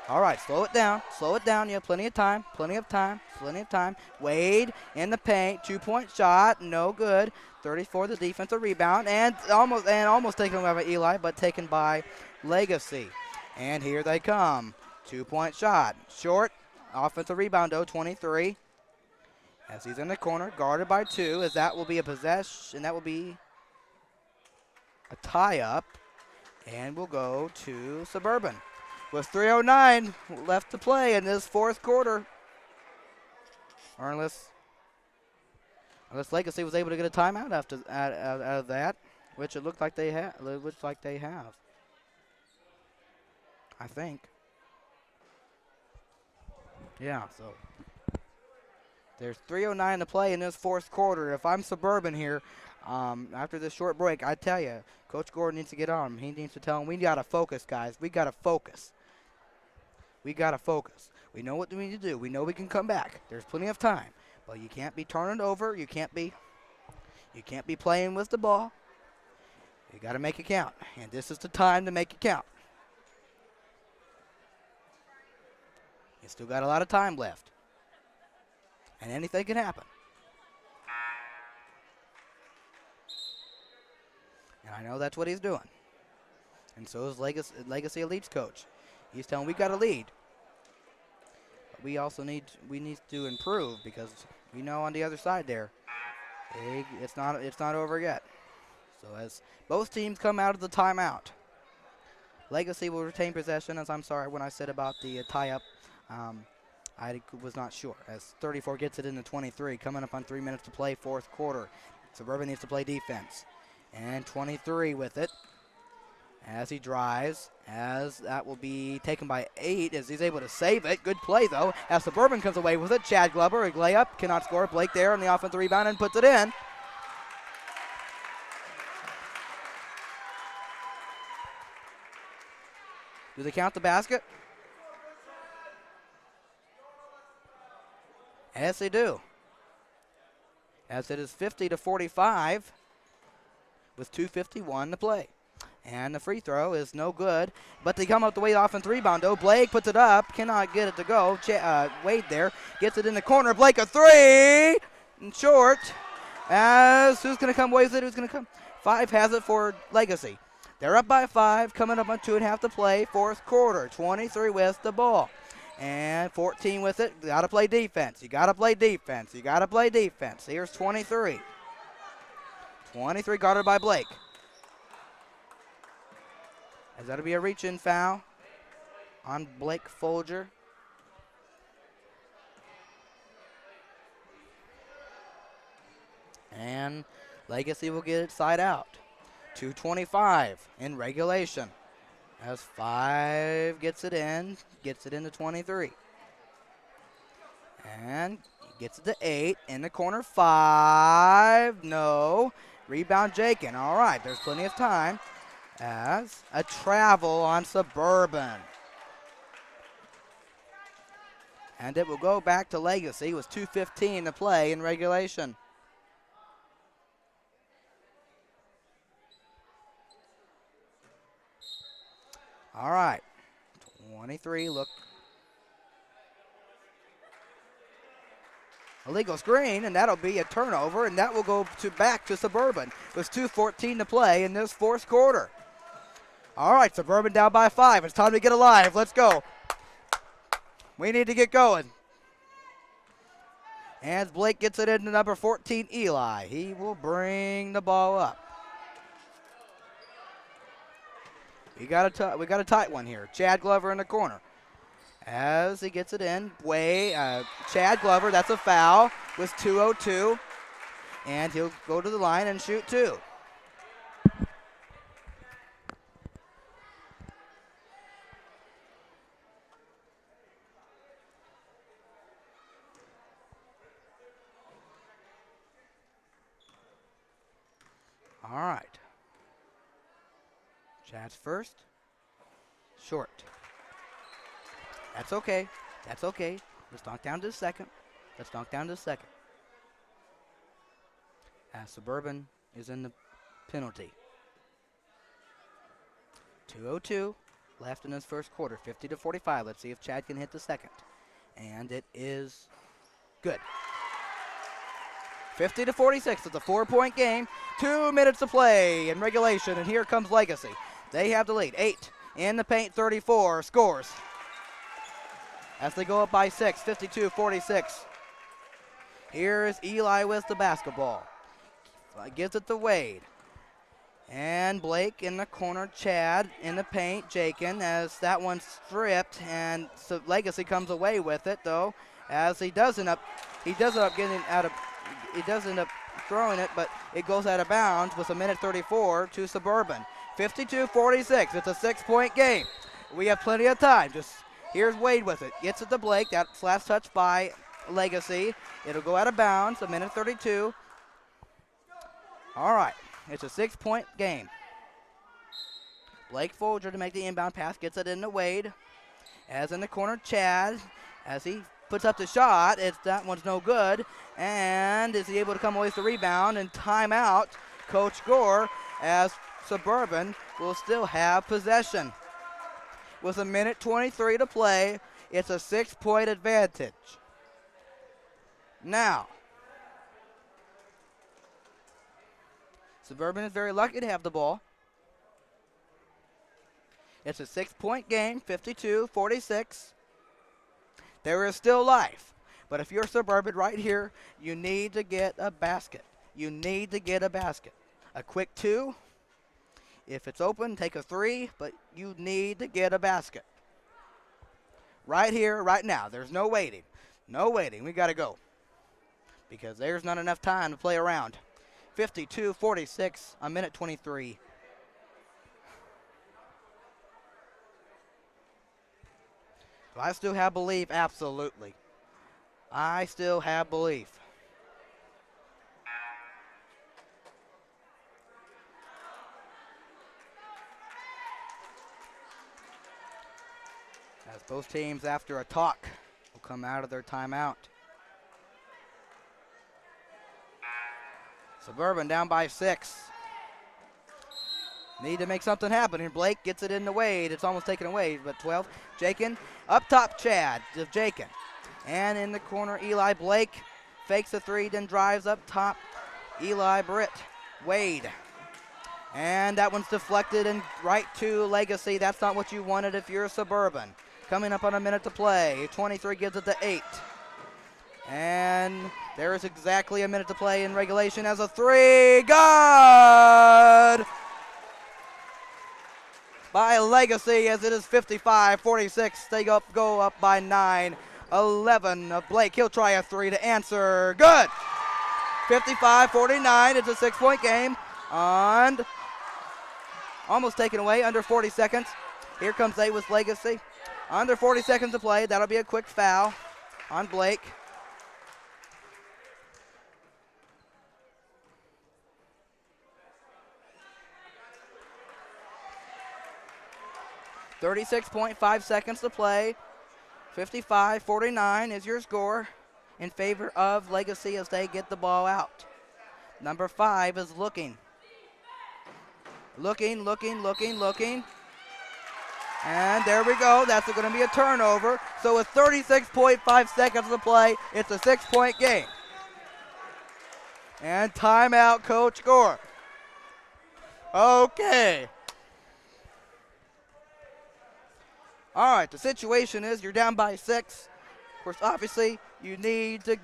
All right, slow it down. Slow it down. You have plenty of time. Plenty of time. Plenty of time. Wade in the paint. 2-point shot. No good. 34 the defensive rebound. And almost taken away by Eli, but taken by Legacy. And here they come. 2-point shot. Short. Offensive rebound, though, 23. As he's in the corner, guarded by 2, as that will be a possession, and that will be a tie-up, and we'll go to Suburban. With 3:09 left to play in this fourth quarter, or unless Legacy was able to get a timeout out of that, which it looked like they have. I think. Yeah, so there's 3:09 to play in this fourth quarter. If I'm Suburban here, after this short break, I tell you, Coach Gordon needs to get on him. He needs to tell him, we got to focus, guys. We got to focus. We got to focus. We know what we need to do. We know we can come back. There's plenty of time. But you can't be turning it over. You can't be playing with the ball. You got to make it count. And this is the time to make it count. You still got a lot of time left. And anything can happen. And I know that's what he's doing. And so is Legacy Elite's coach. He's telling we got to lead. But we also need to improve, because we know on the other side there, it's not over yet. So as both teams come out of the timeout, Legacy will retain possession. As I'm sorry when I said about the tie-up, I was not sure. As 34 gets it into 23, coming up on 3 minutes to play, fourth quarter. Suburban needs to play defense. And 23 with it as he drives, as that will be taken by 8 as he's able to save it. Good play, though, as Suburban comes away with it. Chad Glover, a layup, cannot score. Blake there on the offensive rebound and puts it in. Do they count the basket? Yes, they do. As it is 50-45 with 2:51 to play. And the free throw is no good, but they come up the way offensive rebound, though. Blake puts it up, cannot get it to go. Wade there gets it in the corner. Blake a three, and short. As who's going to come away with it? Who's going to come? 5 has it for Legacy. They're up by 5, coming up on 2.5 to play, fourth quarter. 23 with the ball. And 14 with it. Got to play defense. You got to play defense. You got to play defense. Here's 23. 23 guarded by Blake. Is that to be a reach-in foul on Blake Folger? And Legacy will get it side out. 2:25 in regulation. As 5 gets it into 23. And gets it to 8 in the corner. 5, no. Rebound Jakin. All right, there's plenty of time. As a travel on Suburban. And it will go back to Legacy with 2:15 to play in regulation. All right, 23, look. Illegal screen, and that'll be a turnover, and that will go back to Suburban with 2:14 to play in this fourth quarter. All right, Suburban down by 5. It's time to get alive. Let's go. We need to get going. As Blake gets it into number 14, Eli. He will bring the ball up. We got a tight one here. Chad Glover in the corner. As he gets it in, Chad Glover, that's a foul with 2:02. And he'll go to the line and shoot 2. All right. Chad's first. Short. That's okay. That's okay. Let's knock down to the second. As Suburban is in the penalty. 2:02 left in this first quarter. 50-45. Let's see if Chad can hit the second. And it is good. 50-46. It's a 4-point game. 2 minutes to play in regulation. And here comes Legacy. They have the lead. 8 in the paint. 34 scores. As they go up by 6. 52-46. Here's Eli with the basketball. Gives it to Wade. And Blake in the corner, Chad in the paint, Jakin as that one's stripped, and so Legacy comes away with it though, as he does end up throwing it, but it goes out of bounds with a minute 34 to Suburban. 52-46. It's a 6-point game. We have plenty of time. Just here's Wade with it. Gets it to Blake. That's last touch by Legacy. It'll go out of bounds. A minute 32. All right. It's a 6-point game. Blake Folger to make the inbound pass. Gets it into Wade. As in the corner, Chad. As he puts up the shot. That one's no good. And is he able to come away with the rebound? And timeout, Coach Gore, as Suburban will still have possession. With a minute 23 to play, it's a 6-point advantage. Now, Suburban is very lucky to have the ball. It's a 6-point game, 52-46. There is still life. But if you're Suburban right here, you need to get a basket. You need to get a basket. A quick 2. If it's open, take a 3, but you need to get a basket. Right here, right now. There's no waiting. No waiting. We got to go. Because there's not enough time to play around. 52-46, a minute 23. Do I still have belief? Absolutely. I still have belief. As both teams, after a talk, will come out of their timeout. Suburban down by 6. Need to make something happen here. Blake gets it into Wade. It's almost taken away, but 12. Jakin, up top Chad to Jakin. And in the corner, Eli. Blake fakes a 3, then drives up top. Eli Britt. Wade. And that one's deflected and right to Legacy. That's not what you wanted if you're Suburban. Coming up on a minute to play. 23 gives it to 8. And there is exactly a minute to play in regulation as a 3. Good! By Legacy as it is 55-46. They go up by 9. 11 of Blake. He'll try a 3 to answer. Good! 55-49. It's a 6-point game. And almost taken away. Under 40 seconds. Here comes A with Legacy. Under 40 seconds to play. That'll be a quick foul on Blake. .5 seconds to play. 55-49 is your score in favor of Legacy as they get the ball out. Number 5 is looking. Looking. And there we go. That's going to be a turnover. So with 36.5 seconds to play, it's a 6-point game. And timeout, Coach Gore. Okay. All right, the situation is you're down by 6. Of course, obviously, you need to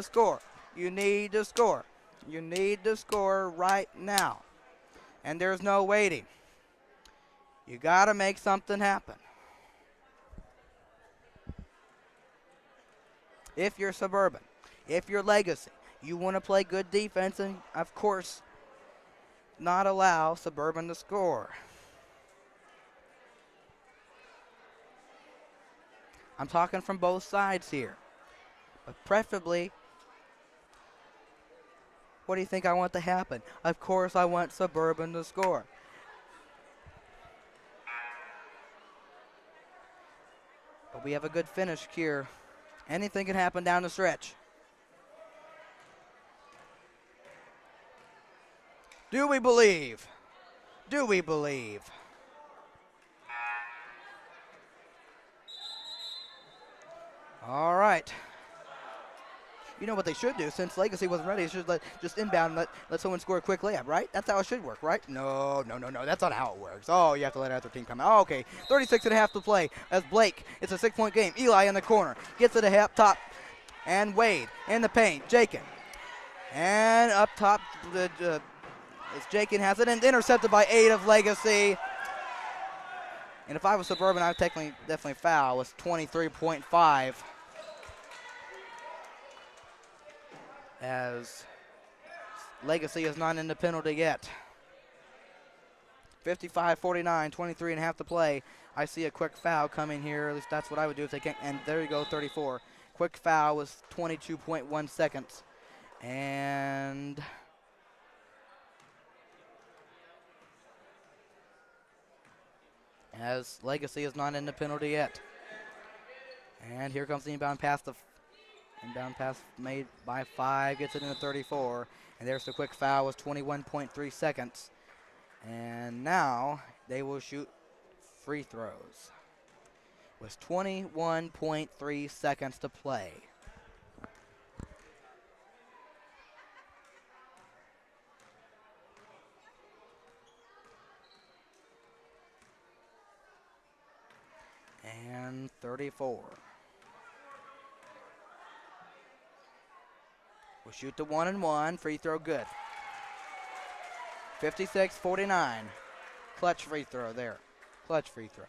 score. You need to score. You need to score right now. And there's no waiting. You got to make something happen. If you're Suburban, if you're Legacy, you want to play good defense and, of course, not allow Suburban to score. I'm talking from both sides here. But preferably, what do you think I want to happen? Of course, I want Suburban to score. But we have a good finish here. Anything can happen down the stretch. Do we believe? Do we believe? All right. You know what they should do, since Legacy wasn't ready, they should just inbound and let someone score a quick layup, right? That's how it should work, right? No. That's not how it works. Oh, you have to let other team come out. Oh, okay. 36 and a half to play as Blake. It's a 6-point game. Eli in the corner. Gets it a half top. And Wade in the paint. Jakin. And up top, as Jakin has it, and intercepted by 8 of Legacy. And if I was Suburban, I would definitely foul. It's 23.5. As Legacy is not in the penalty yet. 55-49, 23 and a half to play. I see a quick foul coming here. At least that's what I would do if they can't. And there you go, 34. Quick foul was 22.1 seconds. And as Legacy is not in the penalty yet. And here comes the inbound pass. Inbound pass made by 5, gets it into 34. And there's the quick foul, was 21.3 seconds. And now they will shoot free throws. With 21.3 seconds to play. And 34. We'll shoot the 1-and-1. Free throw good. 56-49. Clutch free throw there. Clutch free throw.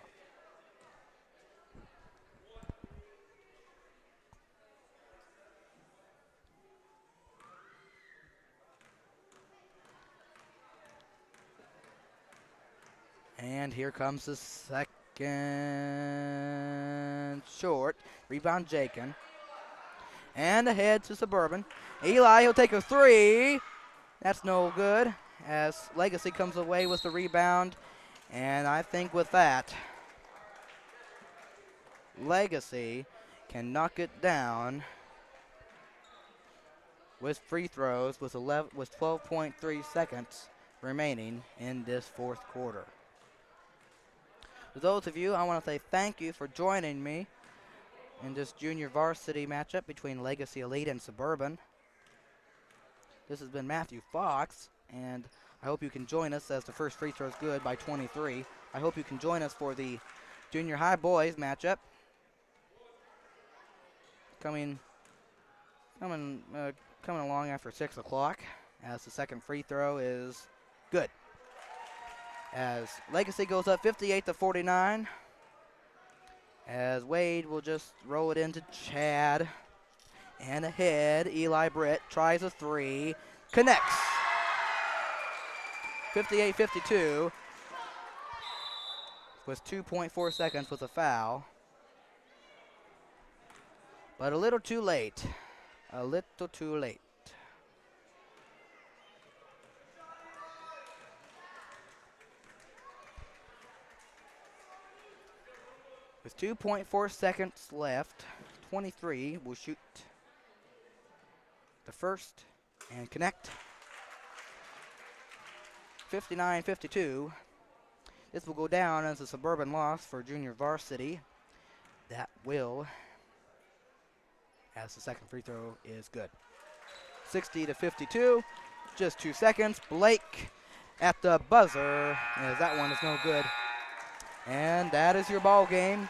And here comes the second short. Rebound Jakin. And ahead to Suburban. Eli, he'll take a 3. That's no good as Legacy comes away with the rebound. And I think with that, Legacy can knock it down with free throws with 12.3 seconds remaining in this fourth quarter. For those of you, I want to say thank you for joining me in this junior varsity matchup between Legacy Elite and Suburban. This has been Matthew Fox, and I hope you can join us as the first free throw is good by 23. I hope you can join us for the junior high boys matchup coming along after 6 o'clock as the second free throw is good. As Legacy goes up 58-49. As Wade will just roll it into Chad. And ahead, Eli Britt tries a 3. Connects. 58-52. With 2.4 seconds with a foul. But a little too late. A little too late. With 2.4 seconds left, 23 will shoot the first and connect. 59-52. This will go down as a Suburban loss for junior varsity. That will, as the second free throw is good. 60-52, just 2 seconds. Blake at the buzzer, as that one is no good. And that is your ball game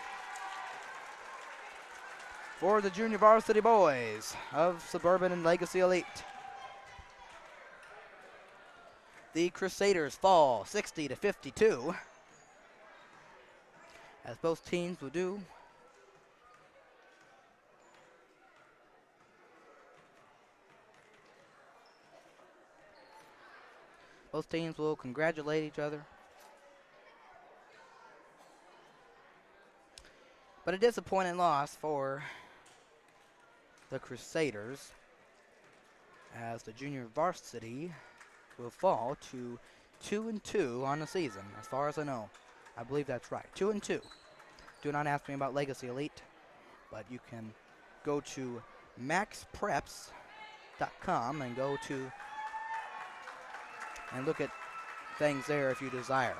for the junior varsity boys of Suburban and Legacy Elite. The Crusaders fall 60-52, as both teams will do. Both teams will congratulate each other. But a disappointing loss for the Crusaders, as the junior varsity will fall to 2-2 on the season, as far as I know. I believe that's right, 2-2. Do not ask me about Legacy Elite, but you can go to maxpreps.com and go to and look at things there if you desire.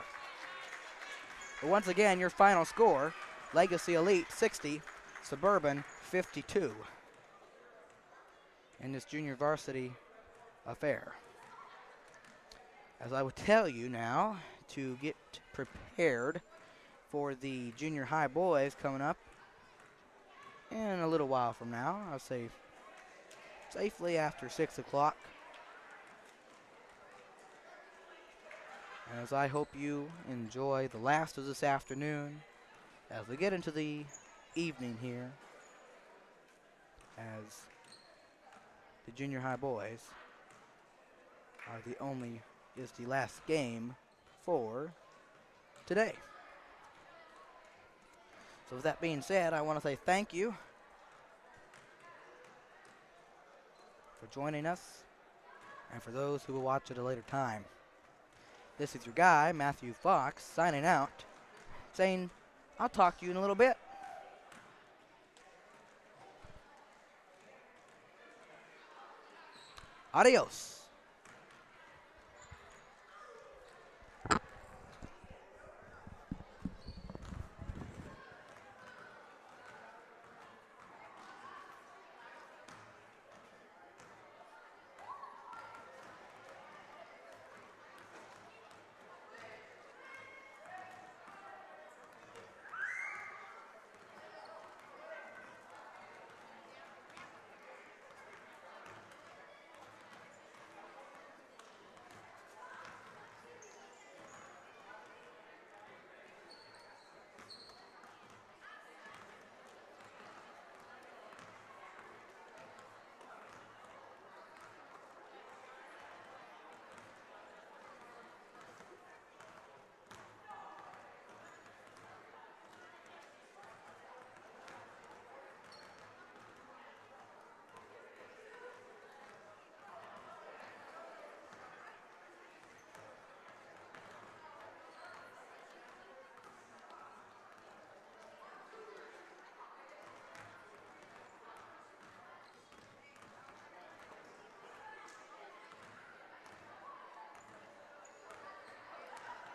But once again, your final score: Legacy Elite 60, Suburban 52 in this junior varsity affair. As I would tell you now, to get prepared for the junior high boys coming up in a little while from now, I'll say safely after 6 o'clock. As I hope you enjoy the last of this afternoon as we get into the evening here, as the junior high boys is the last game for today. So with that being said, I want to say thank you for joining us and for those who will watch at a later time. This is your guy, Matthew Fox, signing out, saying I'll talk to you in a little bit. Adios.